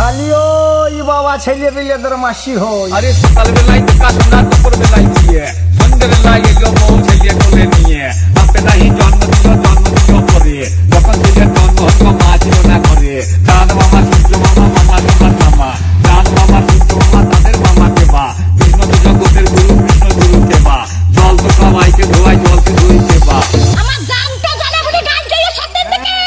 খালি ওই বাবা ছেলে পেলেদের মাসি হই। আরে সকাল বেলায় তো কাজ না, দুপুর বেলায় দিয়ে সন্ধ্যে বেলায় এলো বউ ছেলে কোলে নিয়ে। বাপে নাই জন্ম দিল করে, যখন ছেলের জন্ম হতো মা ছিল না করে। চাঁদ মামা সূর্য মামা মামা তোমার মামা, চাঁদ মামা সূর্য মামা তাদের মামা কেবা। কৃষ্ণ তো জগতের গুরু, কৃষ্ণ গুরু কেবা। জল তো সবাইকে ধোয়াই, জলকে ধুই কেবা। আমার জান তো জানা বলে গান গাইয়ে সত্যের দিকে,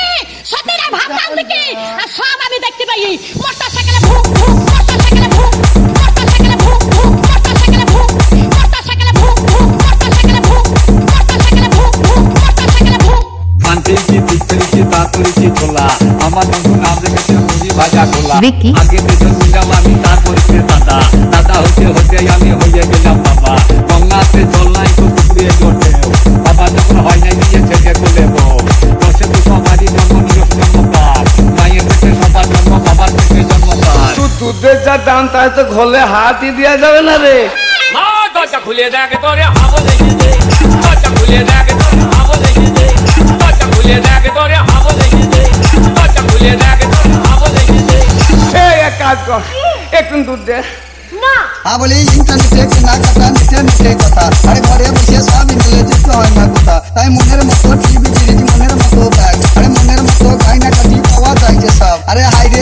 সত্যের আর ভাবনার দিকে। আর সব আমি দেখতে পাই মোটরসাইকেলে ভুক ভুক, মোটরসাইকেলে ভুক, মোটরসাইকেলে ভুক ভুক, মোটরসাইকেলে ভুক, মোটরসাইকেলে ভুক ভুক, মোটরসাইকেলে ভুক, মোটরসাইকেলে ভুক ভুক, মোটরসাইকেলে ভুক। কান্তিছি পিছলিছি তাড়াতাড়ি তোলা, আমার বন্ধু নাম রেখেছে মুড়ি ভাজা গোলা। আগে বেতন নিলাম আমি, তারপরে দাদা, দাদা হতে হতে আমি হয়ে গেলাম বাবা। গঙ্গাতে জল নাই তো পুকুরে জোটে, বাবা যখন হয় নাই নিজে ছেলে কোলে বউ। দশে তো সবারই জন্ম নিজস্ব জন্ম পাপ, মায়ের পেটে সবার জন্ম, বাবার পেটে জন্ম পাপ। তুই দুধের যা দাম তাই তো ঘরে হাতই দেওয়া যাবে না রে। মা দরজা খুলে দেখে তোরে হাবো দেখে দে, দরজা খুলে দেখে তোরে হাবো দেখে দে, দরজা খুলে দেখে তোরে হাবো দেখে দে, দরজা খুলে দেখে তোরে হাবো দেখে দে। এই এক কাজ কর, একটু দুধ দে। বলি ইন্টারনেটে না কথা, নিচে কথা। আরে ঘরে বসে সব ইংরেজিতে হয় না কথা। তাই মনের মতো টিভি সিরিজ, মনের মতো ব্যাগ, আরে মনের মতো গাইনা কাটি পাওয়া যায় যে সব। আরে হাই রে